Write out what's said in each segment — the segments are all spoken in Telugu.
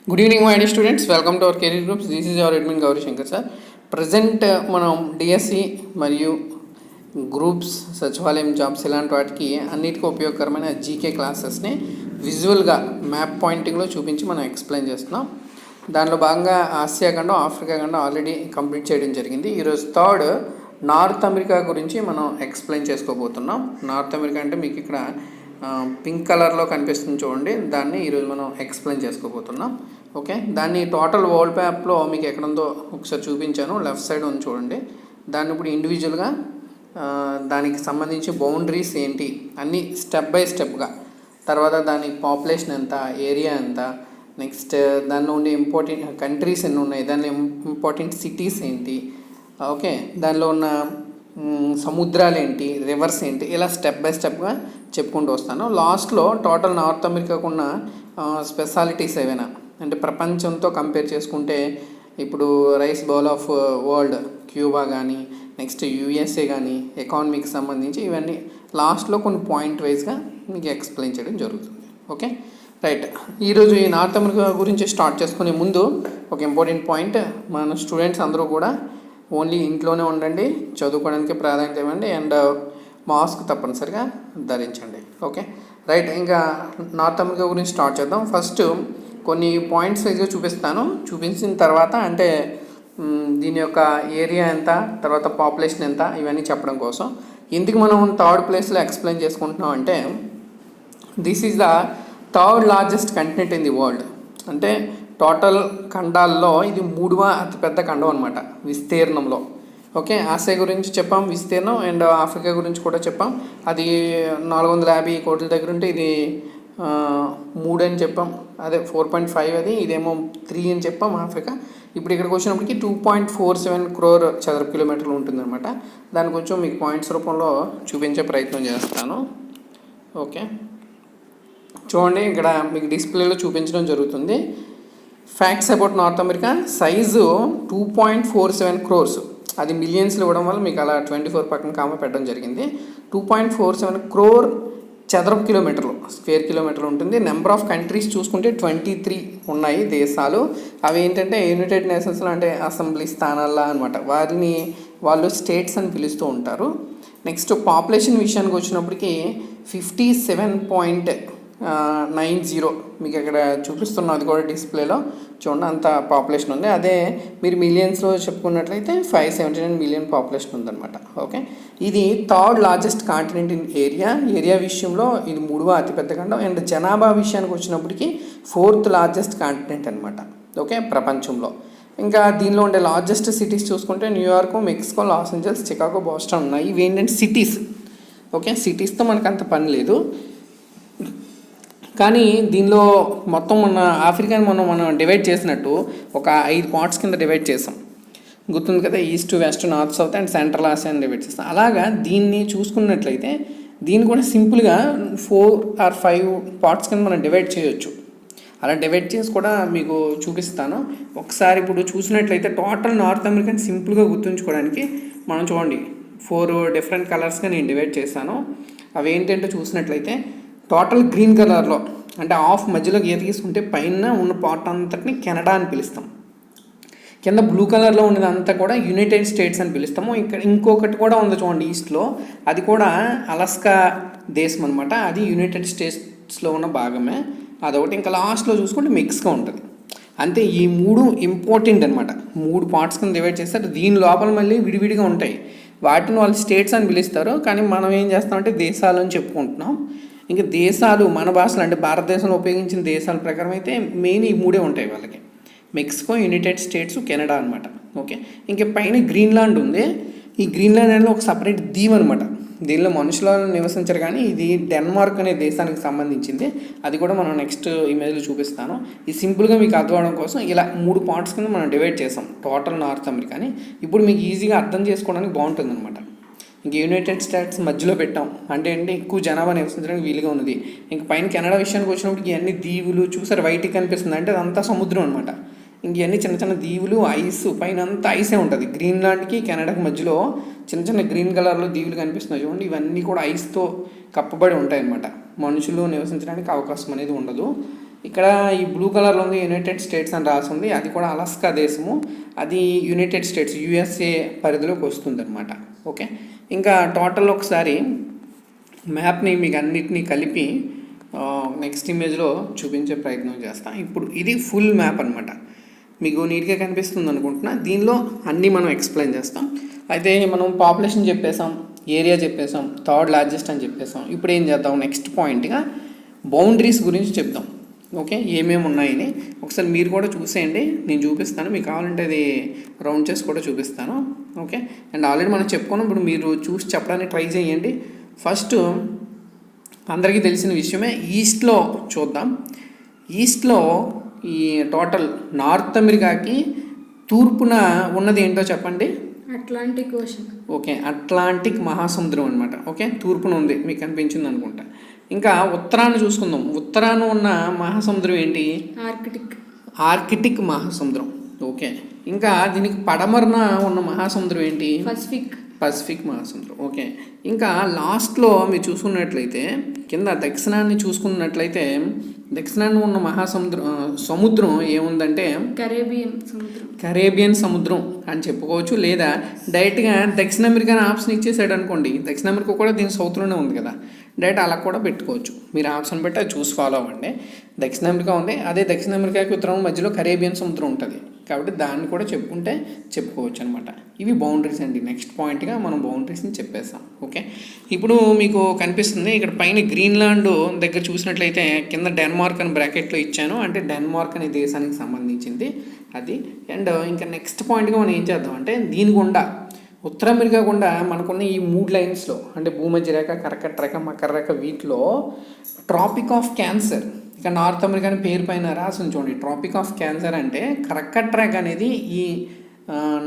Good evening my dear students, welcome to our career groups. This is our admin Gauri Shankar sir. Present మనం డిఎస్సి మరియు గ్రూప్స్, సచివాలయం జాబ్స్ ఇలాంటి వాటికి అన్నిటికీ ఉపయోగకరమైన జీకే క్లాసెస్ని విజువల్గా మ్యాప్ పాయింటింగ్లో చూపించి మనం ఎక్స్ప్లెయిన్ చేస్తున్నాం. దానిలో భాగంగా ఆసియా ఖండం, ఆఫ్రికా ఖండం ఆల్రెడీ కంప్లీట్ చేయడం జరిగింది. ఈరోజు థర్డ్ నార్త్ అమెరికా గురించి మనం ఎక్స్ప్లెయిన్ చేసుకోబోతున్నాం. నార్త్ అమెరికా అంటే మీకు ఇక్కడ పింక్ కలర్లో కనిపిస్తుంది చూడండి, దాన్ని ఈరోజు మనం ఎక్స్ప్లెయిన్ చేసుకోబోతున్నాం. ఓకే, దాన్ని టోటల్ వరల్డ్ మ్యాప్లో మీకు ఎక్కడుందో ఒకసారి చూపించాను, లెఫ్ట్ సైడ్ ఉంది చూడండి. దాన్ని ఇప్పుడు ఇండివిజువల్గా దానికి సంబంధించి బౌండరీస్ ఏంటి అన్నీ స్టెప్ బై స్టెప్గా, తర్వాత దాని పాపులేషన్ ఎంత, ఏరియా ఎంత, నెక్స్ట్ దానిలో ఉండే ఇంపార్టెంట్ కంట్రీస్ ఎన్ని ఉన్నాయి, దానిలో ఇంపార్టెంట్ సిటీస్ ఏంటి, ఓకే, దానిలో ఉన్న సముద్రాలు ఏంటి, రివర్స్ ఏంటి, ఇలా స్టెప్ బై స్టెప్గా చెప్పుకుంటూ వస్తాను. లాస్ట్లో టోటల్ నార్త్ అమెరికాకు ఉన్న స్పెషాలిటీస్ ఏవైనా, అంటే ప్రపంచంతో కంపేర్ చేసుకుంటే ఇప్పుడు rice bowl of world Cuba కానీ, నెక్స్ట్ యూఎస్ఏ కానీ, ఎకానమీకి సంబంధించి ఇవన్నీ లాస్ట్లో కొన్ని పాయింట్ వైజ్గా మీకు ఎక్స్ప్లెయిన్ చేయడం జరుగుతుంది. ఓకే రైట్, ఈరోజు ఈ నార్త్ అమెరికా గురించి స్టార్ట్ చేసుకునే ముందు ఒక ఇంపార్టెంట్ పాయింట్, మన స్టూడెంట్స్ అందరూ కూడా ఓన్లీ ఇంట్లోనే ఉండండి, చదువుకోవడానికి ప్రాధాన్యత ఇవ్వండి, అండ్ మాస్క్ తప్పనిసరిగా ధరించండి. ఓకే రైట్, ఇంకా నార్త్ అమెరికా గురించి స్టార్ట్ చేద్దాం. ఫస్ట్ కొన్ని పాయింట్స్ వైజ్గా చూపించిన తర్వాత అంటే దీని యొక్క ఏరియా ఎంత, తర్వాత పాపులేషన్ ఎంత, ఇవన్నీ చెప్పడం కోసం ఎందుకు మనం థర్డ్ ప్లేస్లో ఎక్స్ప్లెయిన్ చేసుకుంటున్నాం అంటే, this is the third largest continent in the world. అంటే టోటల్ ఖండాల్లో ఇది 3వ అతిపెద్ద ఖండం అనమాట విస్తీర్ణంలో. ఓకే, ఆసియా గురించి చెప్పాం విస్తీర్ణం, అండ్ ఆఫ్రికా గురించి కూడా చెప్పాం. అది 450 కోట్ల దగ్గర ఉంటే ఇది 3 అని చెప్పాం, అదే 4.5 అది, ఇదేమో 3 అని చెప్పాం ఆఫ్రికా. ఇప్పుడు ఇక్కడికి వచ్చినప్పటికీ 2.47 crore చదరపు కిలోమీటర్లు ఉంటుందన్నమాట. దాని కొంచెం మీకు పాయింట్స్ రూపంలో చూపించే ప్రయత్నం చేస్తాను. ఓకే చూడండి, ఇక్కడ మీకు డిస్ప్లేలో చూపించడం జరుగుతుంది. Facts about north America. Size 2.47 crores, అది మిలియన్స్లో ఇవ్వడం వల్ల మీకు అలా 24 పక్కన కామ పెట్టడం జరిగింది. 2.47 crore చదరపు కిలోమీటర్లు, స్క్వేర్ కిలోమీటర్లు ఉంటుంది. నెంబర్ ఆఫ్ కంట్రీస్ చూసుకుంటే 23 ఉన్నాయి దేశాలు. అవి ఏంటంటే యునైటెడ్ నేషన్స్లో అంటే అసెంబ్లీ స్థానాల్లో అనమాట, వారిని వాళ్ళు స్టేట్స్ అని పిలుస్తూ ఉంటారు. నెక్స్ట్ పాపులేషన్ విషయానికి వచ్చినప్పటికీ 57.90 మీకు ఇక్కడ చూపిస్తున్నది కూడా డిస్ప్లేలో చూడండి, అంత పాపులేషన్ ఉంది. అదే మీరు మిలియన్స్లో చెప్పుకున్నట్లయితే 579 మిలియన్ పాపులేషన్ ఉందన్నమాట. ఓకే, ఇది third largest continent in area విషయంలో ఇది 3వ అతిపెద్ద ఖండం, అండ్ జనాభా విషయానికి వచ్చినప్పటికీ 4th లార్జెస్ట్ కాంటినెంట్ అనమాట. ఓకే, ప్రపంచంలో. ఇంకా దీనిలో ఉండే లార్జెస్ట్ సిటీస్ చూసుకుంటే New York, Mexico, Los Angeles, Chicago, Boston ఉన్నాయి. ఇవి ఏంటంటే సిటీస్. ఓకే, సిటీస్తో మనకు అంత పని లేదు, కానీ దీనిలో మొత్తం మన ఆఫ్రికాని మనం డివైడ్ చేసినట్టు ఒక 5 పార్ట్స్ కింద డివైడ్ చేసాం, గుర్తుంది కదా, east, west, north, south and central ఆసియాని డివైడ్ చేస్తాం. అలాగా దీన్ని చూసుకున్నట్లయితే దీన్ని కూడా సింపుల్గా 4 or 5 పార్ట్స్ కింద మనం డివైడ్ చేయొచ్చు. అలా డివైడ్ చేసి కూడా మీకు చూపిస్తాను. ఒకసారి ఇప్పుడు చూసినట్లయితే టోటల్ నార్త్ అమెరికాని సింపుల్గా గుర్తుంచుకోవడానికి మనం చూడండి 4 డిఫరెంట్ కలర్స్గా నేను డివైడ్ చేశాను. అవి ఏంటంటే చూసినట్లయితే టోటల్ గ్రీన్ కలర్లో అంటే ఆఫ్ మధ్యలో గీత తీసుకుంటే పైన ఉన్న పార్ట్ అంతటిని కెనడా అని పిలుస్తాం. కింద బ్లూ కలర్లో ఉన్నదంతా కూడా యునైటెడ్ స్టేట్స్ అని పిలుస్తాము. ఇక్కడ ఇంకొకటి కూడా ఉంది చూడండి ఈస్ట్లో, అది కూడా అలాస్కా దేశం అనమాట, అది యునైటెడ్ స్టేట్స్లో ఉన్న భాగమే, అదొకటి. ఇంకా లాస్ట్లో చూసుకుంటే మెక్సికో ఉంటుంది. అంతే, ఈ 3 ఇంపార్టెంట్ అనమాట. 3 పార్ట్స్ కింద డివైడ్ చేస్తారు. దీని లోపల మళ్ళీ విడివిడిగా ఉంటాయి, వాటిని వాళ్ళు స్టేట్స్ అని పిలుస్తారు. కానీ మనం ఏం చేస్తామంటే దేశాలు అని చెప్పుకుంటున్నాం. ఇంకా దేశాలు మన భాషలో అంటే భారతదేశంలో ఉపయోగించిన దేశాల ప్రకారం అయితే మెయిన్ ఈ 3 ఉంటాయి వాళ్ళకి, మెక్సికో, యునైటెడ్ స్టేట్స్, కెనడా అనమాట. ఓకే, ఇంకా పైన గ్రీన్లాండ్ ఉంది. ఈ గ్రీన్లాండ్ అనేది ఒక సపరేట్ దీవ్ అనమాట, దీనిలో మనుషులు నివసించరు, కానీ ఇది డెన్మార్క్ అనే దేశానికి సంబంధించింది. అది కూడా మనం నెక్స్ట్ ఇమేజ్లో చూపిస్తాను. ఇది సింపుల్గా మీకు అర్థం అవడం కోసం ఇలా 3 పార్ట్స్ కింద మనం డివైడ్ చేసాం టోటల్ నార్త్ అమెరికాని. ఇప్పుడు మీకు ఈజీగా అర్థం చేసుకోవడానికి బాగుంటుంది అనమాట. ఇంక యునైటెడ్ స్టేట్స్ మధ్యలో పెట్టాం అంటే ఎక్కువ జనాభా నివసించడానికి వీలుగా ఉన్నది. ఇంక పైన కెనడా విషయానికి వచ్చినప్పటికి ఇవన్నీ దీవులు చూసారు, వైట్కి కనిపిస్తుంది అంటే అదంతా సముద్రం అనమాట. ఇంక ఇవన్నీ చిన్న చిన్న దీవులు, ఐస్, పైన అంతా ఐసే ఉంటుంది. గ్రీన్లాండ్కి కెనడాకి మధ్యలో చిన్న చిన్న గ్రీన్ కలర్లో దీవులు కనిపిస్తున్నాయి చూడండి, ఇవన్నీ కూడా ఐస్తో కప్పబడి ఉంటాయి అన్నమాట. మనుషులు నివసించడానికి అవకాశం అనేది ఉండదు. ఇక్కడ ఈ బ్లూ కలర్లో ఉంది యునైటెడ్ స్టేట్స్ అని రాసి ఉంది, అది కూడా అలాస్కా దేశము, అది యునైటెడ్ స్టేట్స్ యుఎస్ఏ పరిధిలోకి వస్తుంది అనమాట. ఓకే, ఇంకా టోటల్ ఒకసారి మ్యాప్ని మీకు అన్నిటినీ కలిపి నెక్స్ట్ ఇమేజ్లో చూపించే ప్రయత్నం చేస్తాను. ఇప్పుడు ఇది ఫుల్ మ్యాప్ అనమాట, మీకు నీట్గా కనిపిస్తుంది అనుకుంటున్నా. దీనిలో అన్నీ మనం ఎక్స్ప్లెయిన్ చేస్తాం. అయితే మనం పాపులేషన్ చెప్పేసాం, ఏరియా చెప్పేసాం, థర్డ్ లార్జెస్ట్ అని చెప్పేసాం. ఇప్పుడు ఏం చేద్దాం, నెక్స్ట్ పాయింట్గా బౌండరీస్ గురించి చెప్దాం. ఓకే, ఏమేమి ఉన్నాయని ఒకసారి మీరు కూడా చూసేయండి, నేను చూపిస్తాను. మీకు కావాలంటే అది రౌండ్ చేసి కూడా చూపిస్తాను. ఓకే, అండ్ ఆల్రెడీ మనం చెప్పుకున్నాం, ఇప్పుడు మీరు చూసి చెప్పడానికి ట్రై చేయండి. ఫస్ట్ అందరికీ తెలిసిన విషయమే, ఈస్ట్లో చూద్దాం. ఈస్ట్లో ఈ టోటల్ నార్త్ అమెరికాకి తూర్పున ఉన్నది ఏంటో చెప్పండి. Atlantic ocean. ఓకే, అట్లాంటిక్ మహాసముద్రం అనమాట. ఓకే, తూర్పున ఉంది, మీకు కనిపించింది అనుకుంటా. ఇంకా ఉత్తరాన్ని చూసుకుందాం. ఉత్తరాన ఉన్న మహాసముద్రం ఏంటి? ఆర్కిటిక్ మహాసముద్రం. ఓకే, ఇంకా దీనికి పడమరన ఉన్న మహాసముద్రం ఏంటి? పసిఫిక్ మహాసముద్రం. ఓకే, ఇంకా లాస్ట్లో మీరు చూసుకున్నట్లయితే కింద దక్షిణాన్ని చూసుకున్నట్లయితే దక్షిణాన్ని ఉన్న సముద్రం ఏముందంటే కరేబియన్ సముద్రం అని చెప్పుకోవచ్చు. లేదా డైరెక్ట్గా దక్షిణ అమెరికా ఆప్షన్ ఇచ్చేసాడు అనుకోండి, దక్షిణ అమెరికా కూడా దీని సౌత్లోనే ఉంది కదా, డైరెక్ట్ అలా కూడా పెట్టుకోవచ్చు. మీరు ఆప్షన్ పెట్టి అది చూసి ఫాలో అవ్వండి. దక్షిణ అమెరికా ఉంది, అదే దక్షిణ అమెరికాకి ఉత్తరం మధ్యలో కరేబియన్ సముద్రం ఉంటుంది కాబట్టి దాన్ని కూడా చెప్పుకోవచ్చు అనమాట. ఇవి బౌండరీస్ అండి. నెక్స్ట్ పాయింట్గా మనం బౌండరీస్ని చెప్పేస్తాం. ఓకే, ఇప్పుడు మీకు కనిపిస్తుంది ఇక్కడ పైన గ్రీన్లాండ్ దగ్గర చూసినట్లయితే కింద డెన్మార్క్ అని బ్రాకెట్లో ఇచ్చాను, అంటే డెన్మార్క్ అనే దేశానికి సంబంధించింది అది. అండ్ ఇంకా నెక్స్ట్ పాయింట్గా మనం ఏం చేద్దాం అంటే దీని గుండా ఉత్తర అమెరికా గుండా మనకున్న ఈ 3 లైన్స్లో అంటే భూమధ్య రేఖ, కర్కట రేఖ, మకర రేఖ, వీటిలో ట్రాపిక్ ఆఫ్ క్యాన్సర్, ఇక నార్త్ అమెరికా అని పేరు పైన రాసి ఉంచండి. ట్రాపిక్ ఆఫ్ క్యాన్సర్ అంటే కర్కట రేఖ అనేది ఈ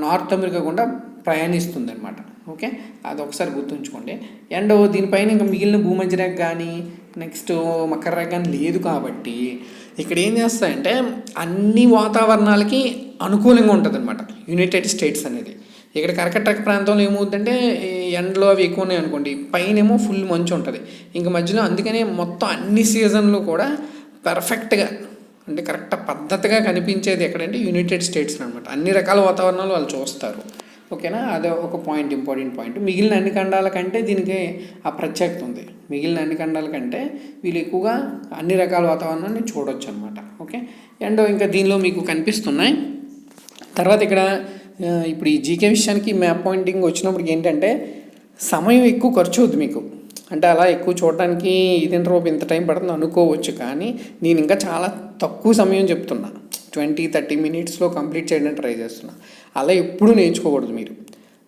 నార్త్ అమెరికా గుండా ప్రయాణిస్తుంది అనమాట. ఓకే, అది ఒకసారి గుర్తుంచుకోండి. అండ్ దీనిపైన ఇంకా మిగిలిన భూమధ్య రేఖ కానీ నెక్స్ట్ మకర రేఖ కానీ లేదు కాబట్టి ఇక్కడ ఏం చేస్తాయంటే అన్ని వాతావరణాలకి అనుకూలంగా ఉంటుంది అనమాట యునైటెడ్ స్టేట్స్ అనేది. ఇక్కడ కర్కట ప్రాంతంలో ఏమవుతుందంటే ఎండలో అవి ఎక్కువ ఉన్నాయి అనుకోండి, పైనేమో ఫుల్ మంచు ఉంటుంది, ఇంకా మధ్యలో. అందుకనే మొత్తం అన్ని సీజన్లు కూడా పర్ఫెక్ట్గా అంటే కరెక్ట్ పద్ధతిగా కనిపించేది ఎక్కడంటే యునైటెడ్ స్టేట్స్ అనమాట. అన్ని రకాల వాతావరణాలు వాళ్ళు చూస్తారు. ఓకేనా, అదే ఒక పాయింట్, ఇంపార్టెంట్ పాయింట్. మిగిలిన అన్ని ఖండాల కంటే దీనికి ఆ ప్రత్యేకత ఉంది. మిగిలిన అన్ని ఖండాల కంటే వీళ్ళు ఎక్కువగా అన్ని రకాల వాతావరణాన్ని చూడొచ్చు అనమాట. ఓకే, అండ్ ఇంకా దీనిలో మీకు కనిపిస్తున్నాయి. తర్వాత ఇక్కడ ఇప్పుడు ఈ జీకే విషయానికి మ్యాప్ పాయింటింగ్ వచ్చినప్పుడు ఏంటంటే సమయం ఎక్కువ ఖర్చు అవుతుంది మీకు. అంటే అలా ఎక్కువ చూడడానికి ఇదేంటి రూపు ఇంత టైం పడుతుంది అనుకోవచ్చు, కానీ నేను ఇంకా చాలా తక్కువ సమయం చెప్తున్నా, 20-30 మినిట్స్లో కంప్లీట్ చేయడానికి ట్రై చేస్తున్నా. అలా ఎప్పుడూ నేర్చుకోకూడదు.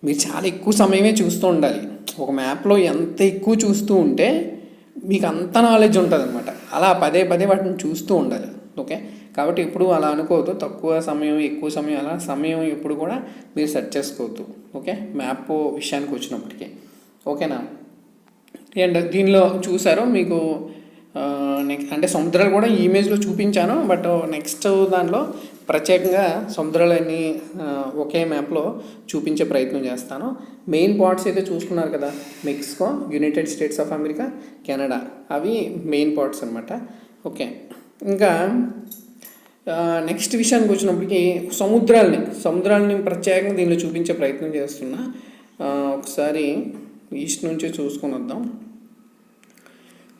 మీరు చాలా ఎక్కువ సమయమే చూస్తూ ఉండాలి. ఒక మ్యాప్లో ఎంత ఎక్కువ చూస్తూ ఉంటే మీకు అంత నాలెడ్జ్ ఉంటుంది అనమాట. అలా పదే వాటిని చూస్తూ ఉండాలి. ఓకే, కాబట్టి ఎప్పుడు అలా అనుకోవద్దు, తక్కువ సమయం ఎక్కువ సమయం అలా సమయం ఎప్పుడు కూడా మీరు సెట్ చేసుకోవద్దు. ఓకే, మ్యాప్ విషయానికి వచ్చినప్పటికీ. ఓకేనా, అండ్ దీనిలో చూసారో మీకు నెక్స్ట్ అంటే సముద్రాలు కూడా ఈ ఇమేజ్లో చూపించాను, బట్ నెక్స్ట్ దానిలో ప్రత్యేకంగా సముద్రాలన్నీ ఒకే మ్యాప్లో చూపించే ప్రయత్నం చేస్తాను. మెయిన్ పార్ట్స్ అయితే చూసుకున్నారు కదా, Mexico, United states of America, Canada, అవి మెయిన్ పార్ట్స్ అనమాట. ఓకే, ఇంకా నెక్స్ట్ విషయానికి వచ్చినప్పటికీ సముద్రాలని ప్రత్యేకంగా దీనిలో చూపించే ప్రయత్నం చేస్తున్నా. ఒకసారి ఈస్ట్ నుంచి చూసుకొని వద్దాం.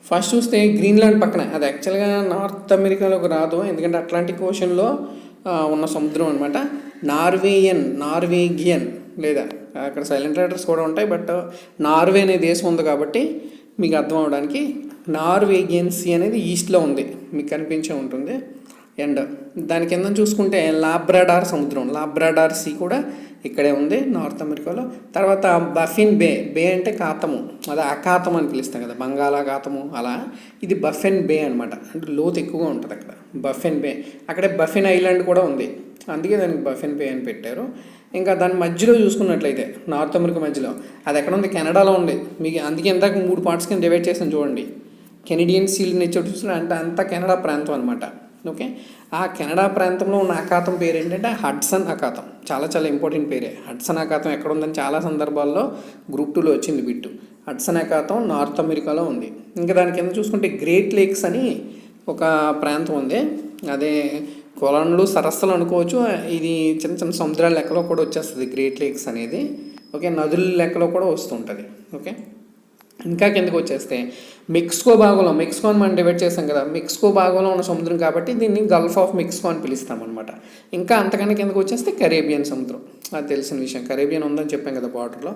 ఫస్ట్ చూస్తే గ్రీన్లాండ్ పక్కన, అది యాక్చువల్గా నార్త్ అమెరికాలోకి రాదు, ఎందుకంటే అట్లాంటిక్ ఓషన్లో ఉన్న సముద్రం అనమాట. నార్వేగియన్ లేదా అక్కడ సైలెంట్ లెటర్స్ కూడా ఉంటాయి, బట్ నార్వే అనే దేశం ఉంది కాబట్టి మీకు అర్థం అవడానికి నార్వేగియన్ సీ అనేది ఈస్ట్లో ఉంది, మీకు కనిపించే ఉంటుంది. అండ్ దాని కింద చూసుకుంటే లాబ్రాడార్ సముద్రం, లాబ్రాడార్ సీ కూడా ఇక్కడే ఉంది నార్త్ అమెరికాలో. తర్వాత బఫిన్ బే అంటే ఖాతము, అదే అఖాతం అని పిలుస్తాం కదా, బంగాళాఖాతము అలా. ఇది బఫెన్ బే అనమాట, అంటే లోతు ఎక్కువగా ఉంటుంది అక్కడ. బఫెన్ బే, అక్కడే బఫిన్ ఐలాండ్ కూడా ఉంది, అందుకే దానికి బఫెన్ బే అని పెట్టారు. ఇంకా దాని మధ్యలో చూసుకున్నట్లయితే నార్త్ అమెరికా మధ్యలో అది ఎక్కడ ఉంది, కెనడాలో ఉంది. మీకు అందుకే ఇందాక 3 పార్ట్స్ కింద డివైడ్ చేసాను చూడండి. కెనడియన్ సీల్ నేచర్ చూసిన అంటే అంతా కెనడా ప్రాంతం అనమాట. ఓకే, ఆ కెనడా ప్రాంతంలో ఉన్న అఖాతం పేరు ఏంటంటే హడ్సన్ అఖాతం. చాలా ఇంపార్టెంట్ పేరే. హడ్సన్ అఖాతం ఎక్కడ ఉందని చాలా సందర్భాల్లో గ్రూప్ 2లో వచ్చింది బిట్టు. హడ్సన్ అఖాతం నార్త్ అమెరికాలో ఉంది. ఇంకా దాని కింద చూసుకుంటే గ్రేట్ లేక్స్ అని ఒక ప్రాంతం ఉంది. అదే కొలనులు, సరస్సులు అనుకోవచ్చు. ఇది చిన్న చిన్న సముద్రాల లెక్కలో కూడా వచ్చేస్తుంది గ్రేట్ లేక్స్ అనేది. ఓకే, నదుల లెక్కలో కూడా వస్తుంటుంది. ఓకే, ఇంకా కిందకు వచ్చేస్తే మెక్సికో భాగంలో, మెక్సికోని మనం డివైడ్ చేసాం కదా, మెక్సికో భాగంలో ఉన్న సముద్రం కాబట్టి దీన్ని గల్ఫ్ ఆఫ్ మెక్సికో అని పిలుస్తాం అనమాట. ఇంకా అంతకన్నా కిందకు వచ్చేస్తే కరేబియన్ సముద్రం, అది తెలిసిన విషయం. కరేబియన్ ఉందని చెప్పాం కదా బార్డర్లో.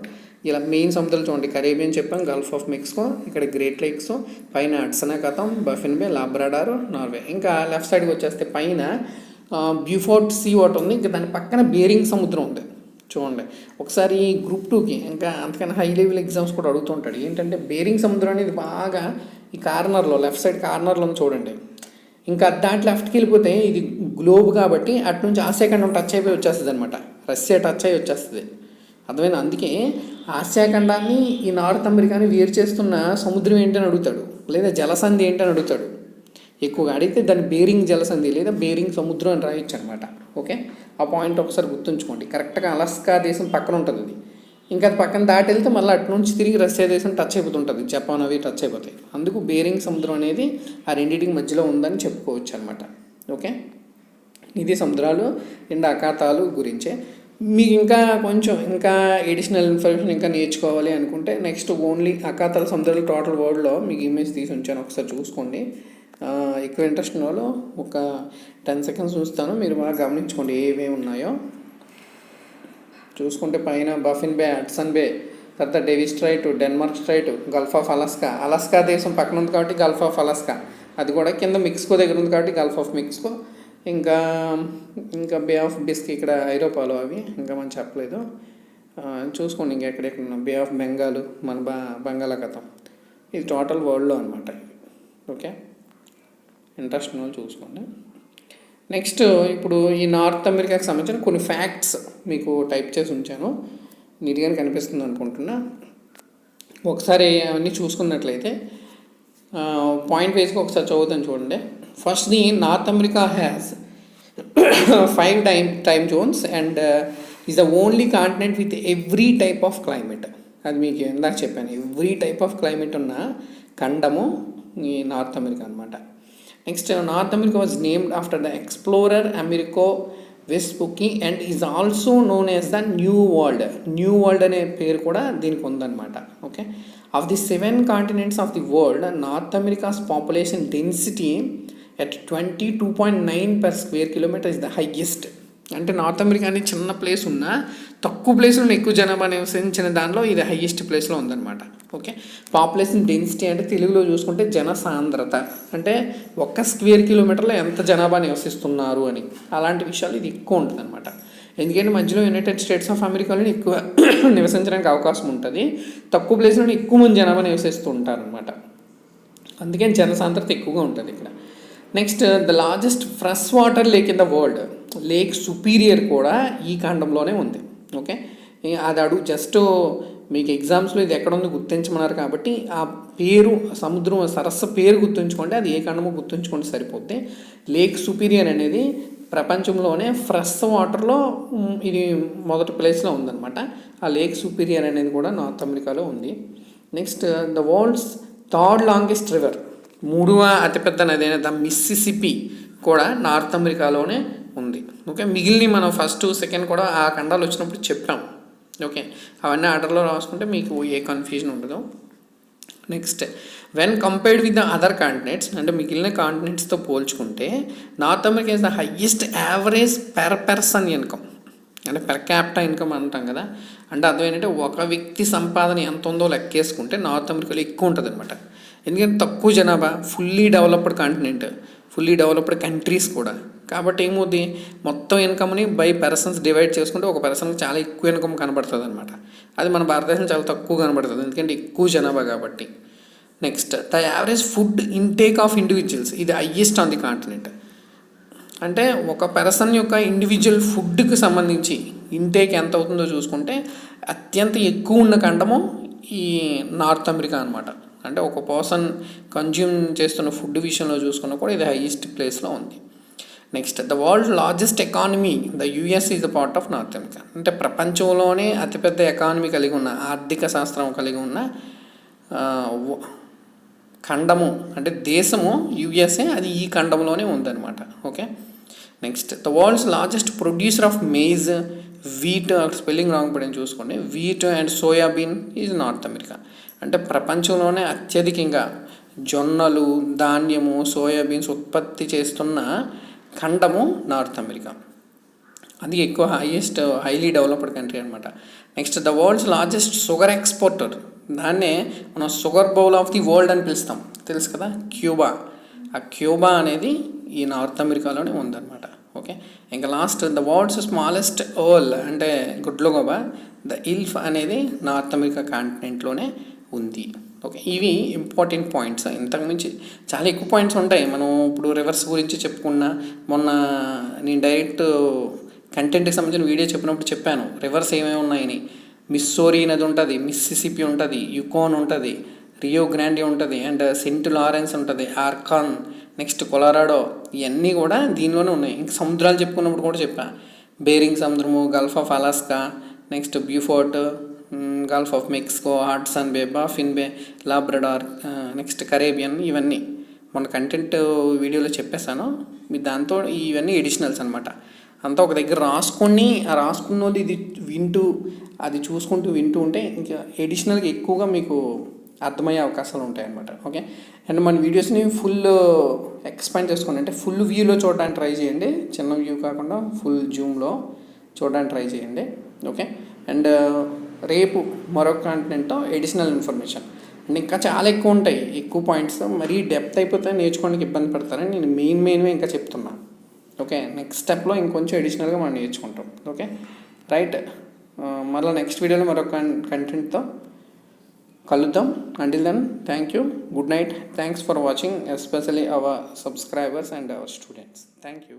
ఇలా మెయిన్ సముద్రాలు చూడండి, కరేబియన్ చెప్పాం, గల్ఫ్ ఆఫ్ మెక్సికో, ఇక్కడ గ్రేట్ లేక్స్, పైన హడ్సన్ అఖాతం, బఫిన్ బే, లాబ్రాడార్, నార్వే. ఇంకా లెఫ్ట్ సైడ్కి వచ్చేస్తే పైన బ్యూఫోర్ట్ సీ ఒకటి ఉంది. ఇంకా దాని పక్కన బేరింగ్ సముద్రం ఉంది. చూడండి ఒకసారి గ్రూప్ 2కి ఇంకా అంతకన్నా హై లెవెల్ ఎగ్జామ్స్ కూడా అడుగుతుంటాడు. ఏంటంటే బేరింగ్ సముద్రం అనేది బాగా ఈ కార్నర్లో, లెఫ్ట్ సైడ్ కార్నర్లో చూడండి. ఇంకా దాంట్లో లెఫ్ట్కి వెళ్ళిపోతే ఇది గ్లోబ్ కాబట్టి అటు నుంచి ఆసియా ఖండం టచ్ అయిపోయి వచ్చేస్తుంది అనమాట. రష్యా టచ్ అయ్యి వచ్చేస్తుంది. అర్థమైనా? అందుకే ఆసియా ఖండాన్ని ఈ నార్త్ అమెరికాని వేరు చేస్తున్న సముద్రం ఏంటని అడుగుతాడు, లేదా జలసంధి ఏంటని అడుగుతాడు. ఎక్కువగా అడిగితే దాన్ని బేరింగ్ జలసంధి లేదా బేరింగ్ సముద్రం అని రాయొచ్చు అనమాట. ఓకే, ఆ పాయింట్ ఒకసారి గుర్తుంచుకోండి. కరెక్ట్గా అలాస్కా దేశం పక్కన ఉంటుంది అది. ఇంకా అది పక్కన దాటి వెళ్తే మళ్ళీ అటు నుంచి తిరిగి రష్యా దేశం టచ్ అయిపోతుంటుంది, జపాన్ అవి టచ్ అయిపోతాయి. అందుకు బేరింగ్ సముద్రం అనేది ఆ రెండింటికి మధ్యలో ఉందని చెప్పుకోవచ్చు అనమాట. ఓకే, ఇది సముద్రాలు అండ్ అఖాతాలు గురించే. మీకు ఇంకా కొంచెం ఇంకా ఎడిషనల్ ఇన్ఫర్మేషన్ ఇంకా నేర్చుకోవాలి అనుకుంటే నెక్స్ట్ ఓన్లీ అఖాతాల సముద్రాలు టోటల్ వరల్డ్లో మీకు ఇమేజ్ తీసి ఉంచాను, ఒకసారి చూసుకోండి. ఎక్కువ ఇంట్రెస్ట్ ఉన్న వాళ్ళు ఒక 10 సెకండ్స్ చూస్తాను, మీరు బాగా గమనించుకోండి ఏమేమి ఉన్నాయో చూసుకుంటే. పైన బఫిన్ బే, హడ్సన్ బే, తర్వాత Davis straight, Denmark straight, Gulf of Alaska, Alaska దేశం పక్కన ఉంది కాబట్టి గల్ఫ్ ఆఫ్ అలాస్కా, అది కూడా కింద మెక్సికో దగ్గర ఉంది కాబట్టి గల్ఫ్ ఆఫ్ మెక్సికో. ఇంకా ఇంకా బే ఆఫ్ బిస్కీ ఇక్కడ ఐరోపాలో, అవి ఇంకా మనం చెప్పలేదు, చూసుకోండి. ఇంకా ఎక్కడెక్కడ బే ఆఫ్ బెంగాల్, మన బంగాళాఖాతం, ఇది టోటల్ వరల్డ్లో అనమాట. ఓకే, ఇంట్రెస్ట్ ఉన్న చూసుకోండి. నెక్స్ట్ ఇప్పుడు ఈ నార్త్ అమెరికాకి సంబంధించిన కొన్ని ఫ్యాక్ట్స్ మీకు టైప్ చేసి ఉంచాను, నీట్గానే కనిపిస్తుంది అనుకుంటున్నా. ఒకసారి అవన్నీ చూసుకున్నట్లయితే పాయింట్ వైజ్గా ఒకసారి చదువుతాను చూడండి. First the north America has 5 time Jones and is the only continent with every type of climate. అది మీకు ఇందాక చెప్పాను, ఎవ్రీ టైప్ ఆఫ్ క్లైమేట్ ఉన్న ఖండము ఈ నార్త్ అమెరికా అనమాట. Next North America was named after the explorer Amerigo Vespucci and is also known as the new world. New world అనే పేరు కూడా దీనికి ఉందన్నమాట. Okay, of the 7 continents of the world, North America's population density at 22.9 per square kilometer is the highest. అంటే నార్త్ అమెరికా అనేది చిన్న ప్లేస్ ఉన్నా తక్కువ ప్లేస్లో ఎక్కువ జనాభా నివసించిన దానిలో ఇది హైయెస్ట్ ప్లేస్లో ఉందన్నమాట. ఓకే, పాపులేషన్ డెన్సిటీ అంటే తెలుగులో చూసుకుంటే జనసాంద్రత, అంటే 1 square kilometerలో ఎంత జనాభా నివసిస్తున్నారు అని, అలాంటి విషయాలు ఇది ఎక్కువ ఉంటుంది అనమాట. ఎందుకంటే మధ్యలో యునైటెడ్ స్టేట్స్ ఆఫ్ అమెరికాలో ఎక్కువ నివసించడానికి అవకాశం ఉంటుంది, తక్కువ ప్లేస్లో ఎక్కువ మంది జనాభా నివసిస్తూ ఉంటారనమాట. అందుకని జనసాంద్రత ఎక్కువగా ఉంటుంది ఇక్కడ. Next the largest fresh water lake in the world, lake superior కూడా ఈ ఖండంలోనే ఉంది. ఓకే, అది అడుగు జస్ట్ మీకు ఎగ్జామ్స్లో ఇది ఎక్కడ ఉంది గుర్తించమన్నారు కాబట్టి ఆ పేరు, సముద్రం సరస్సు పేరు గుర్తుంచుకోండి, అది ఏ ఖండమో గుర్తుంచుకోండి సరిపోద్ది. లేక్ సుపీరియర్ అనేది ప్రపంచంలోనే ఫ్రెష్ వాటర్లో ఇది మొదటి ప్లేస్లో ఉందన్నమాట. ఆ లేక్ సుపీరియర్ అనేది కూడా నార్త్ అమెరికాలో ఉంది. Next the world's 3rd longest river, 3వ అతిపెద్ద నది అయిన ద మిస్సిసిపి కూడా నార్త్ అమెరికాలోనే ఉంది. ఓకే, మిగిలిన మనం ఫస్ట్ సెకండ్ కూడా ఆ ఖండాలు వచ్చినప్పుడు చెప్పాం. ఓకే, అవన్నీ ఆర్డర్లో రాసుకుంటే మీకు ఏ కన్ఫ్యూజన్ ఉండదు. Next when compared with the other continents, అంటే మిగిలిన కాంటినెంట్స్తో పోల్చుకుంటే north America is the highest average per person income, అంటే పెర్ క్యాపిటా ఇన్కమ్ అంటాం కదా. అంటే అర్థం ఏంటంటే ఒక వ్యక్తి సంపాదన ఎంత ఉందో లెక్కేసుకుంటే నార్త్ అమెరికాలో ఎక్కువ ఉంటుంది అనమాట. ఎందుకంటే తక్కువ జనాభా, fully developed continent, fully developed countries కూడా. కాబట్టి ఏమవుతుంది, మొత్తం ఇన్కమ్ని బై పర్సన్స్ డివైడ్ చేసుకుంటే ఒక పర్సన్కి చాలా ఎక్కువ ఇన్కమ్ కనబడుతుంది అనమాట. అది మన భారతదేశం చాలా తక్కువ కనబడుతుంది, ఎందుకంటే ఎక్కువ జనాభా కాబట్టి. Next the average food intake of individuals, ఇది హైయెస్ట్ ఆన్ ది కాంటినెంట్. అంటే ఒక పర్సన్ యొక్క ఇండివిజువల్ ఫుడ్కి సంబంధించి ఇంటేక్ ఎంత అవుతుందో చూసుకుంటే అత్యంత ఎక్కువ ఉన్న ఖండము ఈ నార్త్ అమెరికా అనమాట. అంటే ఒక పర్సన్ కన్జ్యూమ్ చేస్తున్న ఫుడ్ విషయంలో చూసుకున్నా కూడా ఇది హైయెస్ట్ ప్లేస్లో ఉంది. Next the world largest economy the US is the part of north America. అంటే ప్రపంచంలోనే అతిపెద్ద ఎకానమీ కలిగి ఉన్న, ఆర్థిక శాస్త్రం కలిగి ఉన్న ఖండము అంటే దేశము యుఎస్ఏ, అది ఈ ఖండంలోనే ఉందన్నమాట. Okay, next the world's largest producer of maize, wheat, spelling wrong పడింది చూసుకోండి, wheat and soybean is North America. అంటే ప్రపంచంలోనే అత్యధికంగా జొన్నలు, ధాన్యము, సోయాబీన్స్ ఉత్పత్తి చేస్తున్న ఖండము నార్త్ అమెరికా. అది ఎక్కువ హైలీ డెవలప్డ్ కంట్రీ అనమాట. Next the world's largest sugar exporter, దాన్నే మనం sugar bowl of the world అని పిలుస్తాం, తెలుసు కదా, క్యూబా. ఆ క్యూబా అనేది ఈ నార్త్ అమెరికాలోనే ఉందన్నమాట. ఓకే, ఇంకా last the world's smallest owl అంటే గుడ్లగోబ, ద ఇల్ఫ్ అనేది నార్త్ అమెరికా కాంటినెంట్లోనే ఉంది. ఓకే, ఇవి ఇంపార్టెంట్ పాయింట్స్. ఇంతకుమించి చాలా ఎక్కువ పాయింట్స్ ఉంటాయి. మనం ఇప్పుడు రివర్స్ గురించి చెప్పుకున్నా, మొన్న నేను డైరెక్ట్ కంటెంట్కి సంబంధించిన వీడియో చెప్పినప్పుడు చెప్పాను రివర్స్ ఏమేమి ఉన్నాయని. మిస్సోరీ నది ఉంటుంది, మిస్సిసిపి ఉంటుంది, యుకోన్ ఉంటుంది, రియో గ్రాండే ఉంటుంది, అండ్ సెంట్ లారెన్స్ ఉంటుంది, ఆర్కాన్, నెక్స్ట్ కొలరాడో, ఇవన్నీ కూడా దీనిలోనే ఉన్నాయి. ఇంక సముద్రాలు చెప్పుకున్నప్పుడు కూడా చెప్పా, బేరింగ్ సముద్రము, Gulf of Alaska, next Beaufort, Gulf of Mexico, Hudson Bay, Baffin Bay, Labrador, next Caribbean, ఇవన్నీ మన కంటెంట్ వీడియోలో చెప్పేశాను. మీ దాంతో ఇవన్నీ ఎడిషనల్స్ అనమాట. అంతా ఒక దగ్గర రాసుకొని, ఆ రాసుకున్నది ఇది వింటూ, అది చూసుకుంటూ వింటూ ఉంటే ఇంకా ఎడిషనల్గా ఎక్కువగా మీకు అర్థమయ్యే అవకాశాలు ఉంటాయి అన్నమాట. ఓకే, అండ్ మన వీడియోస్ని ఫుల్ ఎక్స్పాండ్ చేసుకోండి, అంటే ఫుల్ వ్యూలో చూడడానికి ట్రై చేయండి, చిన్న వ్యూ కాకుండా ఫుల్ జూమ్లో చూడడానికి ట్రై చేయండి. ఓకే, అండ్ రేపు మరొక కాంటెంట్తో ఎడిషనల్ ఇన్ఫర్మేషన్, అండ్ ఇంకా చాలా ఎక్కువ ఉంటాయి, ఎక్కువ పాయింట్స్, మరీ డెప్త్ అయిపోతే నేర్చుకోవడానికి ఇబ్బంది పడతారని నేను మెయిన్వే ఇంకా చెప్తున్నా. ఓకే, నెక్స్ట్ స్టెప్లో ఇంకొంచెం ఎడిషనల్గా మనం నేర్చుకుంటాం. ఓకే, రైట్, మళ్ళీ నెక్స్ట్ వీడియోలో మరొక కంటెంట్తో కలుద్దాం. Until then, thank you, good night, thanks for watching, especially our subscribers and our students. Thank you.